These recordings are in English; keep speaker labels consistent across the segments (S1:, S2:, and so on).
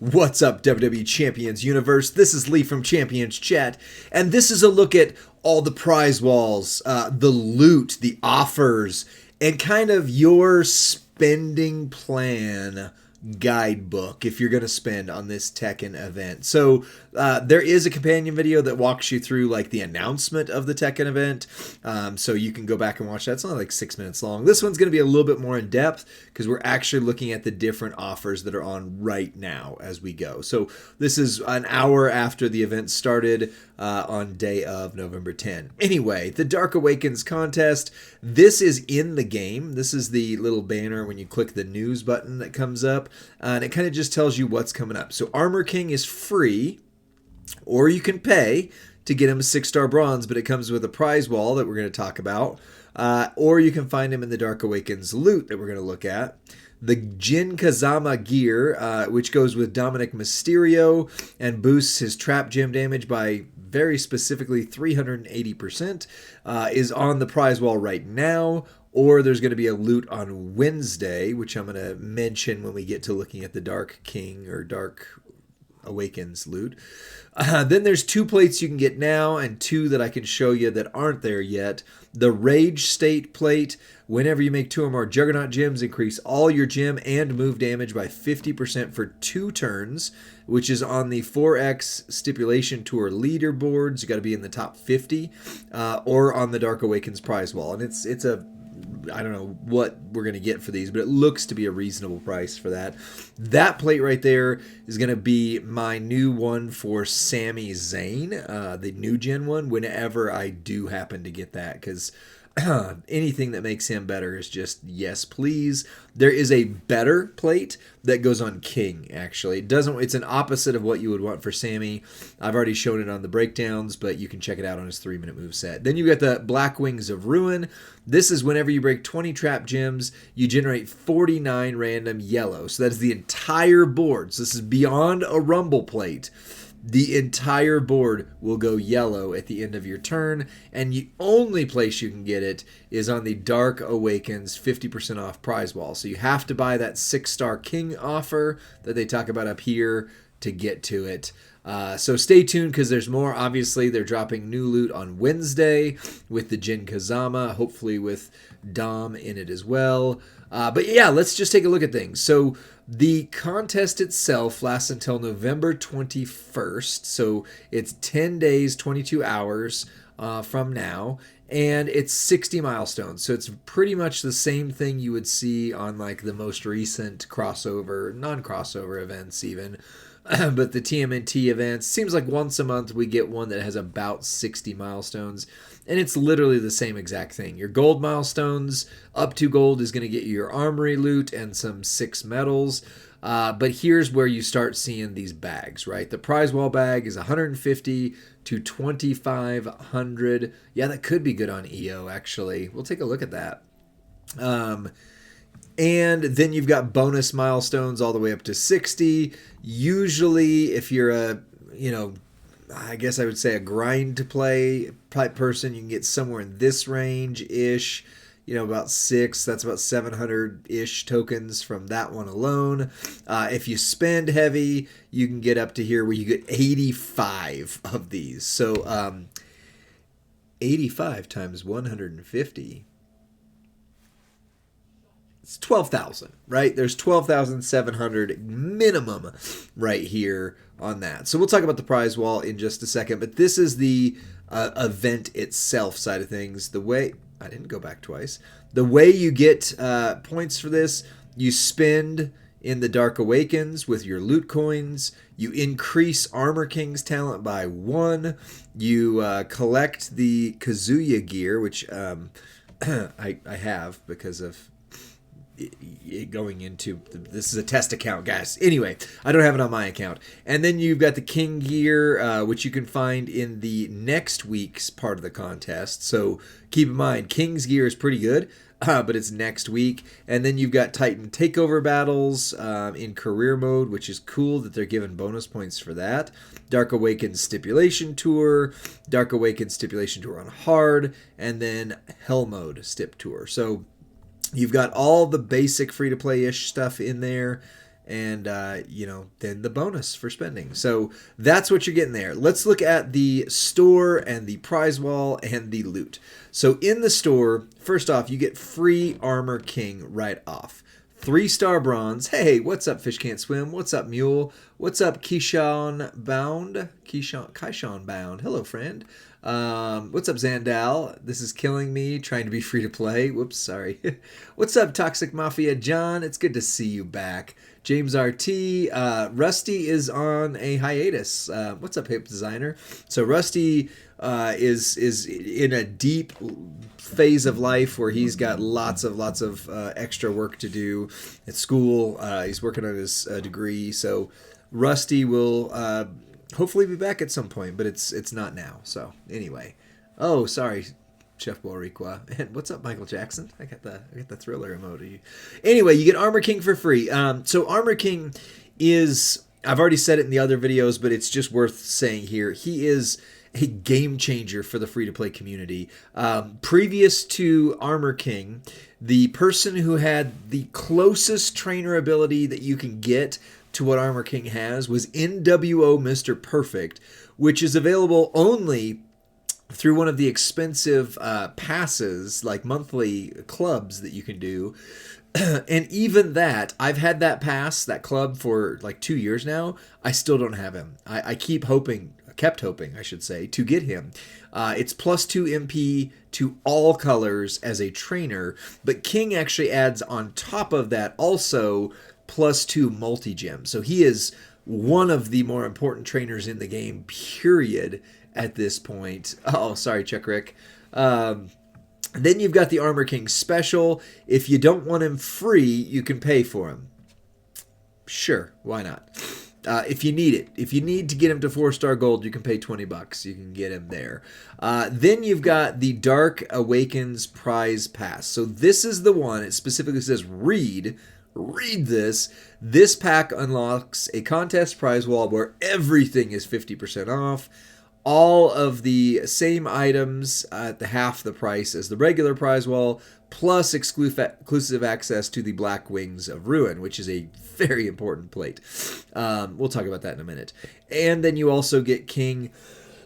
S1: What's up, WWE Champions Universe? This is Lee from Champions Chat, and this is a look at all the prize walls, the loot, the offers, and kind of your spending plan guidebook if you're going to spend on this Tekken event. So there is a companion video that walks you through like the announcement of the Tekken event, so you can go back and watch that. It's only like 6 minutes long. This one's going to be a little bit more in depth because we're actually looking at the different offers that are on right now as we go. So this is an hour after the event started on day of November 10. Anyway, the Dark Awakens contest, this is in the game. This is the little banner when you click the news button that comes up, and it kind of just tells you what's coming up. So Armor King is free, or you can pay to get him a 6-star bronze, but it comes with a prize wall that we're going to talk about, or you can find him in the Dark Awakens loot that we're going to look at. The Jin Kazama gear, which goes with Dominic Mysterio and boosts his trap gem damage by very specifically 380%, is on the prize wall right now. Or there's going to be a loot on Wednesday, which I'm going to mention when we get to looking at the Dark King or Dark Awakens loot. Then there's 2 plates you can get now and 2 that I can show you that aren't there yet. The Rage State plate, whenever you make 2 or more Juggernaut gems, increase all your gem and move damage by 50% for 2 turns, which is on the 4X Stipulation Tour leaderboards. You got to be in the top 50, or on the Dark Awakens prize wall. And it's a, I don't know what we're going to get for these, but it looks to be a reasonable price for that. That plate right there is going to be my new one for Sami Zayn, the new gen one, whenever I do happen to get that, because anything that makes him better is just yes, please. There is a better plate that goes on King, actually. It's an opposite of what you would want for Sammy. I've already shown it on the breakdowns, but you can check it out on his 3-minute moveset. Then you got the Black Wings of Ruin. This is whenever you break 20 trap gems, you generate 49 random yellow. So that's the entire board. So this is beyond a rumble plate. The entire board will go yellow at the end of your turn, and the only place you can get it is on the Dark Awakens 50% off prize wall. So you have to buy that 6-star King offer that they talk about up here to get to it. So stay tuned because there's more. Obviously, they're dropping new loot on Wednesday with the Jin Kazama, hopefully with Dom in it as well. But yeah, let's just take a look at things. So the contest itself lasts until November 21st. So it's 10 days, 22 hours from now. And it's 60 milestones. So it's pretty much the same thing you would see on like the most recent crossover, non-crossover events even. But the TMNT events, seems like once a month we get one that has about 60 milestones. And it's literally the same exact thing. Your gold milestones, up to gold, is going to get you your armory loot and some 6 medals. But here's where you start seeing these bags, right? The prize wall bag is 150 to 2,500. Yeah, that could be good on EO, actually. We'll take a look at that. And then you've got bonus milestones all the way up to 60. Usually, if you're a, I guess I would say a grind to play type person, you can get somewhere in this range-ish, about 6. That's about 700-ish tokens from that one alone. If you spend heavy, you can get up to here where you get 85 of these. So 85 times 150. It's 12,000, right? There's 12,700 minimum right here on that. So we'll talk about the prize wall in just a second, but this is the event itself side of things. The way, I didn't go back twice. The way you get points for this, you spend in the Dark Awakens with your loot coins. You increase Armor King's talent by 1. You collect the Kazuya gear, which I have because of going into this is a test account, guys. Anyway, I don't have it on my account. And then you've got the King gear, which you can find in the next week's part of the contest. So keep in mind, King's gear is pretty good, but it's next week. And then you've got Titan takeover battles in career mode, which is cool that they're giving bonus points for that. Dark Awakens Stipulation Tour, Dark Awakens Stipulation Tour on hard, and then Hell Mode Stip Tour. So you've got all the basic free-to-play-ish stuff in there, and then the bonus for spending. So that's what you're getting there. Let's look at the store and the prize wall and the loot. So in the store, first off, you get free Armor King right off. 3-star bronze. Hey, what's up, Fish Can't Swim? What's up, Mule? What's up, Keyshawn Bound? Keyshawn Bound. Hello, friend. What's up, Zandal? This is killing me, trying to be free to play. Whoops, sorry. What's up, Toxic Mafia John? It's good to see you back. James RT. Rusty is on a hiatus. What's up, Hip Designer? So Rusty is in a deep phase of life where he's got lots of extra work to do at school. He's working on his degree, so Rusty will hopefully be back at some point, but it's not now. So anyway, oh sorry, Chef Boricua. And what's up, Michael Jackson? I got the Thriller emoji. Anyway, you get Armor King for free. So Armor King is, I've already said it in the other videos, but it's just worth saying here. He is a game changer for the free-to-play community. Previous to Armor King, the person who had the closest trainer ability that you can get to what Armor King has was NWO Mr. Perfect, which is available only through one of the expensive passes, like monthly clubs that you can do. And even that, I've had that pass, that club, for like 2 years now. I still don't have him. I kept hoping, I should say, to get him. It's +2 MP to all colors as a trainer, but King actually adds on top of that also +2 multi-gem. So he is one of the more important trainers in the game, period, at this point. Oh, sorry, Chuck Rick. Then you've got the Armor King special. If you don't want him free, you can pay for him. Sure, why not? If you need it. If you need to get him to 4-star gold, you can pay $20. You can get him there. Then you've got the Dark Awakens prize pass. So this is the one. It specifically says read this. This pack unlocks a contest prize wall where everything is 50% off. All of the same items at the half the price as the regular prize wall, plus exclusive access to the Black Wings of Ruin, which is a very important plate. We'll talk about that in a minute. And then you also get King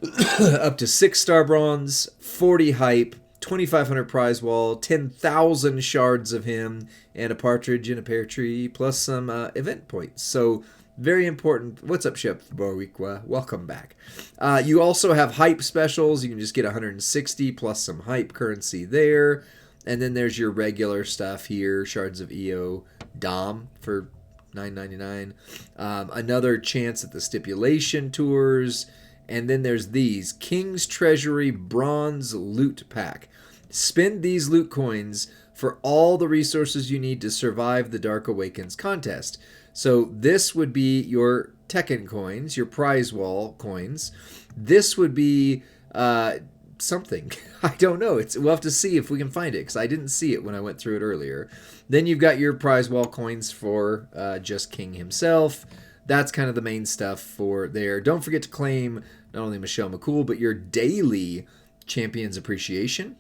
S1: up to 6-star bronze, 40 hype, 2,500 prize wall, 10,000 shards of him, and a partridge in a pear tree, plus some event points. So very important. What's up, Chef Boricua? Welcome back. You also have hype specials. You can just get 160 plus some hype currency there. And then there's your regular stuff here. Shards of EO Dom for $9.99. Another chance at the stipulation tours. And then there's these. King's Treasury Bronze Loot Pack. Spend these loot coins for all the resources you need to survive the Dark Awakens contest. So this would be your Tekken coins, your prize wall coins. This would be something. I don't know. We'll have to see if we can find it, because I didn't see it when I went through it earlier. Then you've got your prize wall coins for just King himself. That's kind of the main stuff for there. Don't forget to claim not only Michelle McCool, but your daily Champions Appreciation.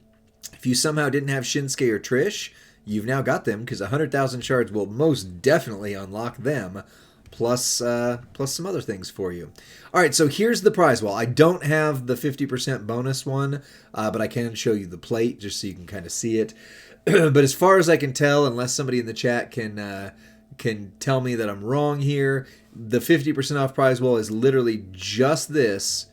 S1: If you somehow didn't have Shinsuke or Trish, you've now got them, because 100,000 shards will most definitely unlock them, plus some other things for you. All right, so here's the prize wall. I don't have the 50% bonus one, but I can show you the plate just so you can kind of see it. But as far as I can tell, unless somebody in the chat can tell me that I'm wrong here, the 50% off prize wall is literally just this,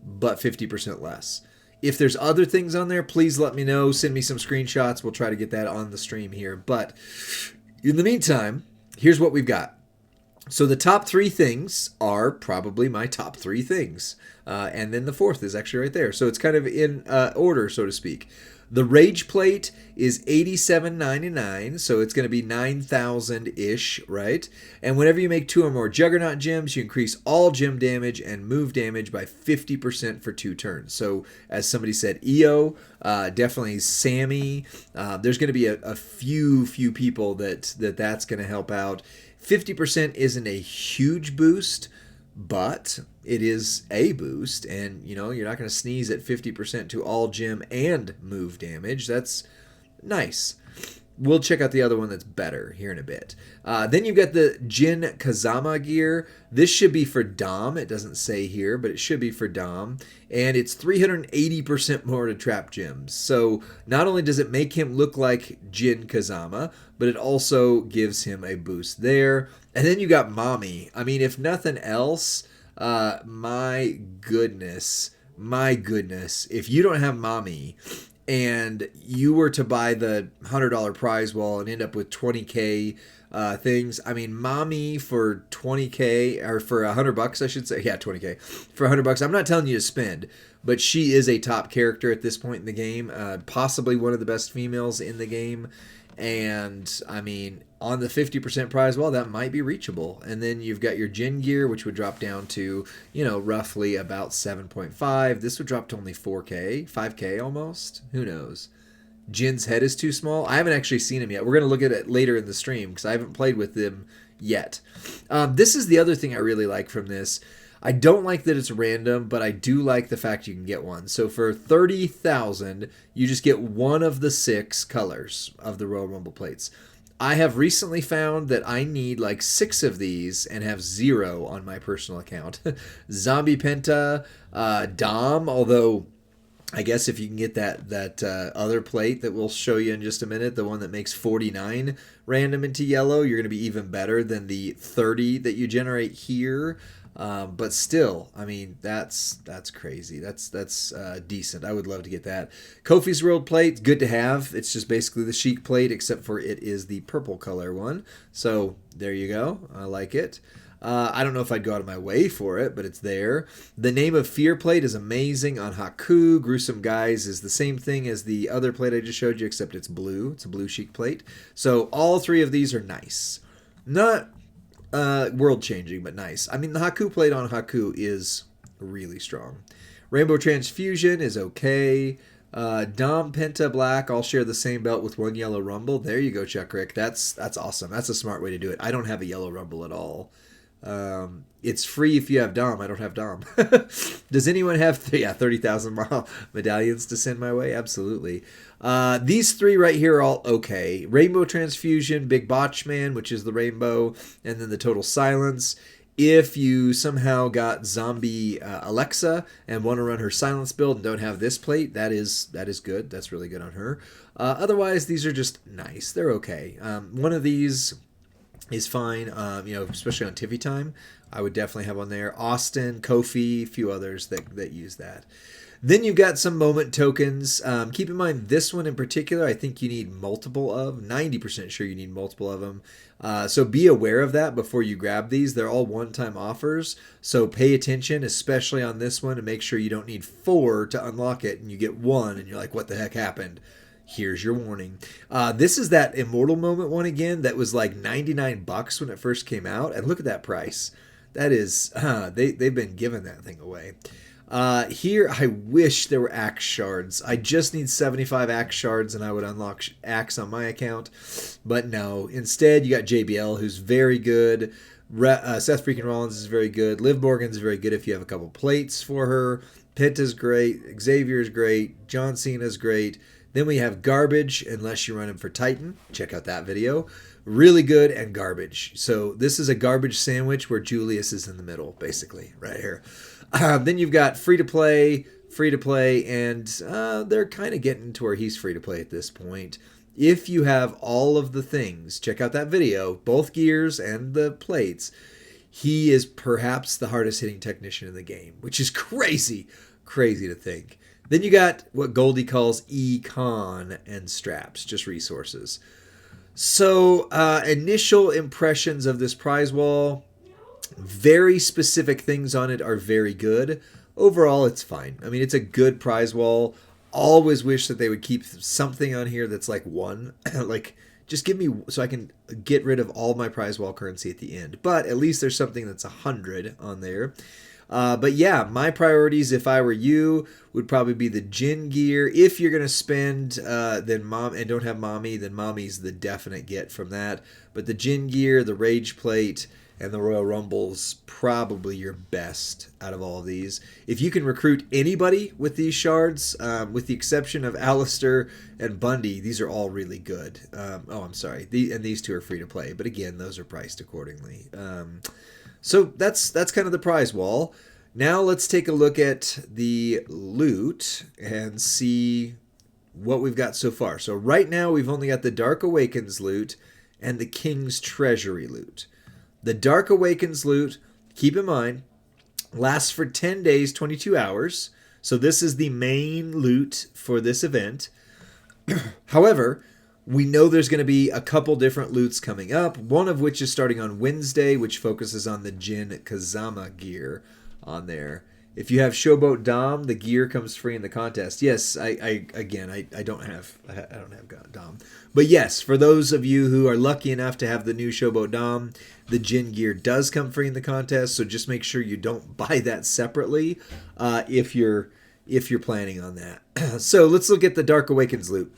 S1: but 50% less. If there's other things on there, please let me know. Send me some screenshots. We'll try to get that on the stream here. But in the meantime, here's what we've got. So the top 3 things are probably my top 3 things. And then the 4th is actually right there. So it's kind of in order, so to speak. The Rage Plate is $87.99, so it's going to be 9,000-ish, right? And whenever you make 2 or more Juggernaut gems, you increase all gem damage and move damage by 50% for 2 turns. So, as somebody said, EO, definitely Sammy. There's going to be a few people that's going to help out. 50% isn't a huge boost, but it is a boost, and you're not going to sneeze at 50% to all gem and move damage. That's nice. We'll check out the other one that's better here in a bit. Then you've got the Jin Kazama gear. This should be for Dom. It doesn't say here, but it should be for Dom. And it's 380% more to trap gems. So not only does it make him look like Jin Kazama, but it also gives him a boost there. And then you got Mommy. I mean, if nothing else, my goodness, if you don't have Mommy, and you were to buy the $100 prize wall and end up with 20K things, I mean, Mommy for 20K, or for $100, I should say, yeah, 20K for $100. I'm not telling you to spend, but she is a top character at this point in the game, possibly one of the best females in the game. And I mean, on the 50% prize wall, that might be reachable. And then you've got your Jin gear, which would drop down to, roughly about 7.5. This would drop to only 4K, 5K almost. Who knows? Jin's head is too small. I haven't actually seen him yet. We're going to look at it later in the stream because I haven't played with him yet. This is the other thing I really like from this. I don't like that it's random, but I do like the fact you can get one. So for 30,000, you just get one of the 6 colors of the Royal Rumble plates. I have recently found that I need like 6 of these and have 0 on my personal account. Zombie Penta, Dom, although I guess if you can get that other plate that we'll show you in just a minute, the one that makes 49 random into yellow, you're going to be even better than the 30 that you generate here. But still, I mean, that's crazy. That's decent. I would love to get that. Kofi's World plate, good to have. It's just basically the Sheik plate, except for it is the purple color one. So there you go. I like it. I don't know if I'd go out of my way for it, but it's there. The Name of Fear plate is amazing on Haku. Gruesome Guys is the same thing as the other plate I just showed you, except it's blue. It's a blue Sheik plate. So all 3 of these are nice. Not world changing, but nice. I mean, the Haku plate on Haku is really strong. Rainbow Transfusion is okay. Dom Penta Black, I'll share the same belt with 1 Yellow Rumble. There you go, Chuck Rick. That's awesome. That's a smart way to do it. I don't have a Yellow Rumble at all. It's free if you have Dom. I don't have Dom. Does anyone have 30,000 medallions to send my way? Absolutely. These 3 right here are all okay. Rainbow Transfusion, Big Botch Man, which is the rainbow, and then the Total Silence. If you somehow got Zombie Alexa and want to run her silence build and don't have this plate, that is good. That's really good on her. Otherwise, these are just nice. They're okay. One of these is fine, especially on Tiffy time. I would definitely have one there. Austin, Kofi, a few others that use that. Then you've got some moment tokens. Keep in mind, this one in particular, I think you need multiple of. 90% sure you need multiple of them. So be aware of that before you grab these. They're all one-time offers. So pay attention, especially on this one, and make sure you don't need 4 to unlock it, and you get 1, and you're like, what the heck happened? Here's your warning. This is that Immortal Moment one again that was like $99 when it first came out. And look at that price. That is, they've been giving that thing away. Here, I wish there were Axe Shards. I just need 75 Axe Shards and I would unlock Axe on my account. But no, instead you got JBL, who's very good. Seth freaking Rollins is very good. Liv Morgan's very good if you have a couple plates for her. Penta's great. Xavier's great. John Cena's great. Then we have Garbage, unless you run him for Titan. Check out that video. Really good and garbage. So this is a garbage sandwich where Julius is in the middle, basically, right here. Then you've got free-to-play, and they're kind of getting to where he's free-to-play at this point. If you have all of the things, check out that video, both gears and the plates. He is perhaps the hardest-hitting technician in the game, which is crazy to think. Then you got what Goldie calls econ and straps, just resources. So initial impressions of this prize wall, very specific things on it are very good. Overall, it's fine. I mean, it's a good prize wall. Always wish that they would keep something on here that's like 1. Like, just give me, so I can get rid of all my prize wall currency at the end. But at least there's something that's 100 on there. But yeah, my priorities, if I were you, would probably be the Jin gear. If you're gonna spend, then mom and don't have mommy, then mommy's the definite get from that. But the Jin gear, the Rage Plate, and the Royal Rumble's probably your best out of all of these. If you can recruit anybody with these shards, with the exception of Alistair and Bundy, these are all really good. I'm sorry, and these two are free to play, but again, those are priced accordingly. So that's kind of the prize wall. Now let's take a look at the loot and see what we've got so far. So right now we've only got the Dark Awakens loot and the King's Treasury loot. The Dark Awakens loot, keep in mind, lasts for 10 days, 22 hours. So this is the main loot for this event. However, we know there's going to be a couple different loots coming up, one of which is starting on Wednesday, which focuses on the Jin Kazama gear on there. If you have Showboat Dom, the gear comes free in the contest. Yes, I don't have Dom. But yes, for those of you who are lucky enough to have the new Showboat Dom, the Jin gear does come free in the contest, so just make sure you don't buy that separately if you're planning on that. So let's look at the Dark Awakens loot.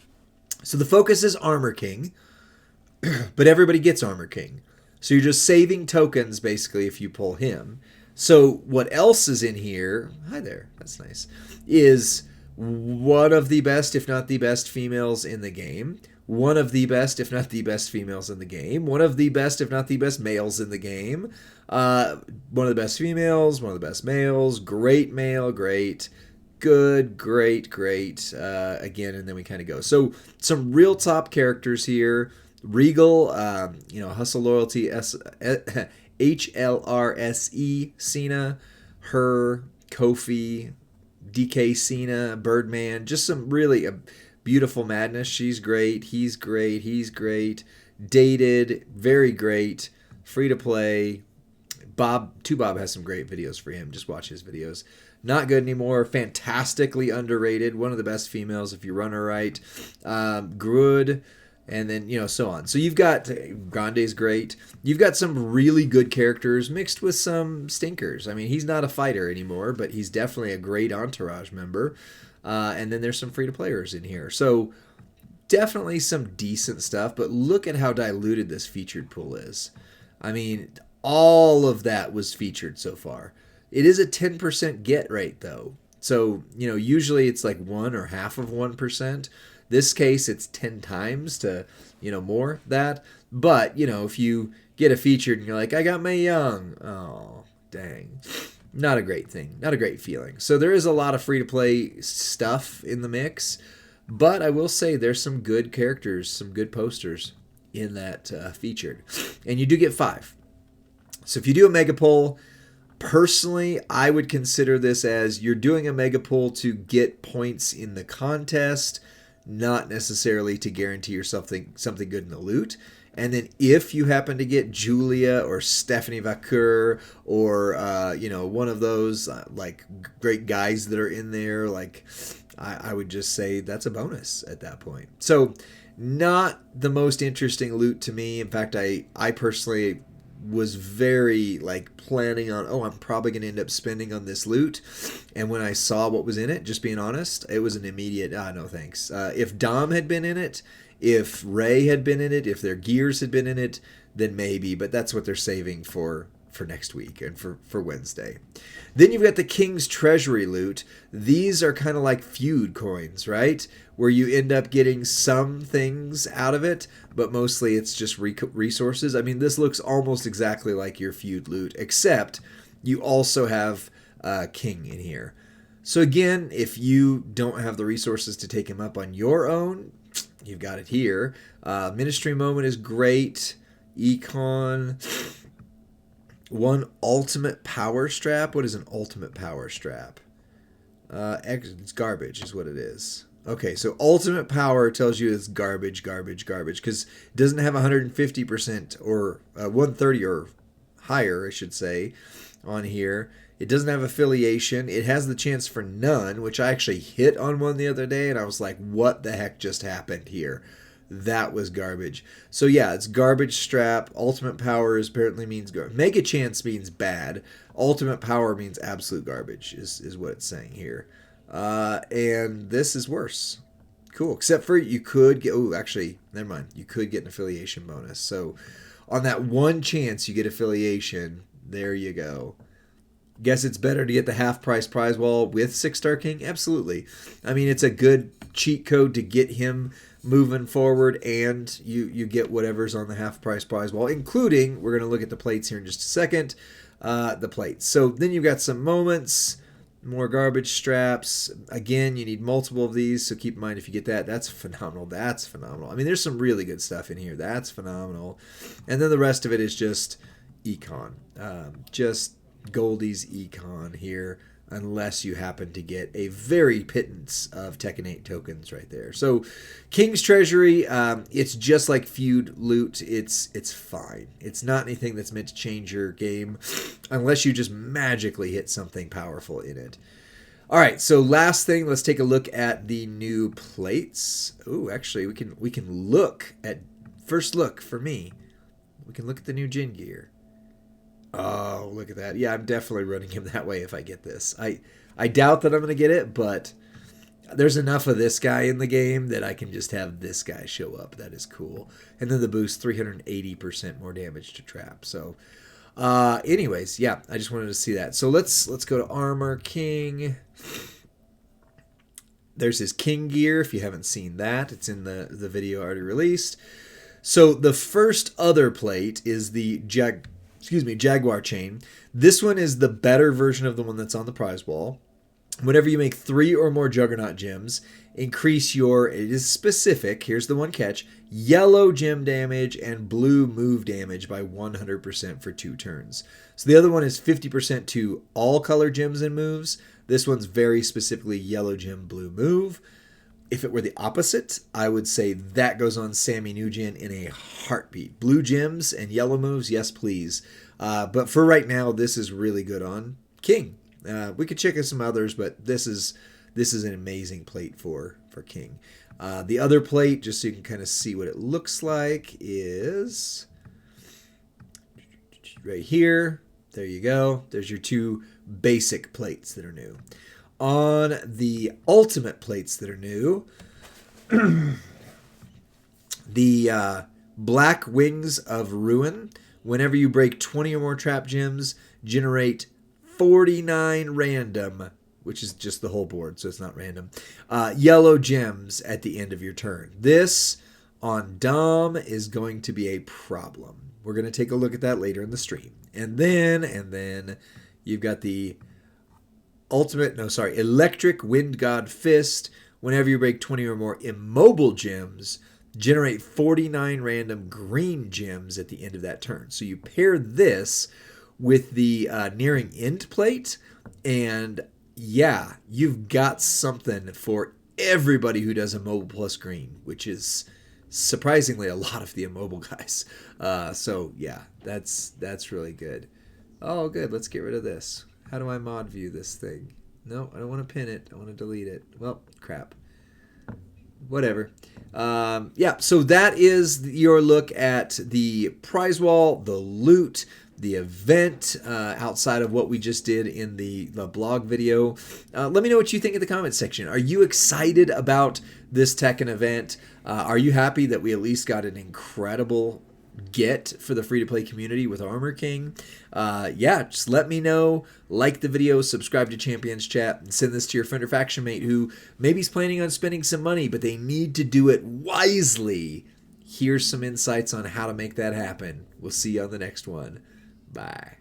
S1: So the focus is Armor King, but everybody gets Armor King. So you're just saving tokens, basically, if you pull him. So what else is in here, hi there, that's nice, is one of the best, if not the best, females in the game. One of the best, if not the best, females in the game. One of the best, if not the best, males in the game. One of the best females, one of the best males. Great male, great. Good, great, great. Again, and then we kind of go. So some real top characters here. Regal, Hustle Loyalty, HLRSE, Cena, her, Kofi, DK Cena, Birdman. Just some really beautiful madness. She's great. He's great. He's great. Dated, very great. Free to play. Bob has some great videos for him. Just watch his videos. Not good anymore. Fantastically underrated. One of the best females if you run her right. Good. And then, so on. So you've got Grande's great. You've got some really good characters mixed with some stinkers. I mean, he's not a fighter anymore, but he's definitely a great entourage member. And then there's some free-to-players in here. So definitely some decent stuff, but look at how diluted this featured pool is. I mean, all of that was featured so far. It is a 10% get rate, though. So, usually it's like 1 or half of 1%. This case, it's 10 times to, more that. But, if you get a featured and you're like, I got Mae Young. Oh, dang. Not a great thing. Not a great feeling. So there is a lot of free-to-play stuff in the mix. But I will say there's some good characters, some good posters in that featured. And you do get 5. So if you do a mega poll, personally, I would consider this as you're doing a mega poll to get points in the contest, not necessarily to guarantee yourself something good in the loot. And then if you happen to get Julia or Stephanie Vaquer or, one of those like great guys that are in there, like I would just say that's a bonus at that point. So not the most interesting loot to me. In fact, I personally was very planning on, I'm probably going to end up spending on this loot. And when I saw what was in it, just being honest, it was an immediate, no thanks. If Dom had been in it, if Ray had been in it, if their gears had been in it, then maybe, but that's what they're saving for next week and for Wednesday. Then you've got the King's Treasury loot. These are kind of like feud coins, right? Where you end up getting some things out of it, but mostly it's just resources. I mean, this looks almost exactly like your feud loot, except you also have King in here. So again, if you don't have the resources to take him up on your own, you've got it here. Ministry Moment is great. Econ. One ultimate power strap. What is an ultimate power strap? It's garbage is what it is. Okay, so ultimate power tells you it's garbage, because it doesn't have 150% or 130 or higher, I should say, on here. It doesn't have affiliation. It has the chance for none, which I actually hit on one the other day, and I was like, what the heck just happened here? that was garbage. So yeah, it's garbage strap. Ultimate power apparently means Mega Chance means bad. Ultimate power means absolute garbage is what it's saying here. And this is worse. Cool. Except for you could get, oh, actually, never mind. You could get an affiliation bonus. So on that one chance you get affiliation, there you go. Guess it's better to get the half price Prizewall with 6-star King? Absolutely. I mean, it's a good cheat code to get him moving forward, and you get whatever's on the half price Prizewall, including, we're going to look at the plates here in just a second, the plates. So then you've got some moments, more garbage straps. Again, you need multiple of these, so keep in mind if you get that, that's phenomenal. That's phenomenal. I mean, there's some really good stuff in here. That's phenomenal. And then the rest of it is just econ. Just Goldie's econ here, unless you happen to get a very pittance of Tekken 8 tokens right there. So King's Treasury, it's just like Feud Loot. It's fine. It's not anything that's meant to change your game unless you just magically hit something powerful in it. All right, so last thing, let's take a look at the new plates. Oh, actually, we can look at, first look for me, we can look at the new Jin gear. Oh, look at that. Yeah, I'm definitely running him that way if I get this. I doubt that I'm going to get it, but there's enough of this guy in the game that I can just have this guy show up. That is cool. And then the boost, 380% more damage to trap. So, anyways, yeah, I just wanted to see that. So let's go to Armor King. There's his King gear, if you haven't seen that. It's in the video already released. So the first other plate is the Jaguar chain. This one is the better version of the one that's on the Prizewall. Whenever you make 3 or more Juggernaut gems, increase your, it is specific, here's the one catch, yellow gem damage and blue move damage by 100% for 2 turns. So the other one is 50% to all color gems and moves. This one's very specifically yellow gem, blue move. If it were the opposite, I would say that goes on Sammy Nugent in a heartbeat. Blue gems and yellow moves, yes please. But for right now, this is really good on King. We could check out some others, but this is an amazing plate for King. The other plate, just so you can kind of see what it looks like, is right here. There you go. There's your 2 basic plates that are new. On the ultimate plates that are new, the Black Wings of Ruin. Whenever you break 20 or more trap gems, generate 49 random, which is just the whole board, so it's not random, yellow gems at the end of your turn. This, on Dom, is going to be a problem. We're going to take a look at that later in the stream. And then you've got the Electric Wind God Fist. Whenever you break 20 or more immobile gems, generate 49 random green gems at the end of that turn. So you pair this with the Nearing End plate, and yeah, you've got something for everybody who does immobile plus green, which is surprisingly a lot of the immobile guys. So yeah, that's really good. Oh, good. Let's get rid of this. How do I mod view this thing? No, I don't want to pin it. I want to delete it. Well, crap. Whatever. Yeah, so that is your look at the Prizewall, the loot, the event, outside of what we just did in the blog video. Let me know what you think in the comments section. Are you excited about this Tekken event? Are you happy that we at least got an incredible get for the free-to-play community with Armor King? Yeah, just let me know. Like the video, subscribe to Champions Chat, and send this to your friend or faction mate who maybe is planning on spending some money, but they need to do it wisely. Here's some insights on how to make that happen. We'll see you on the next one. Bye.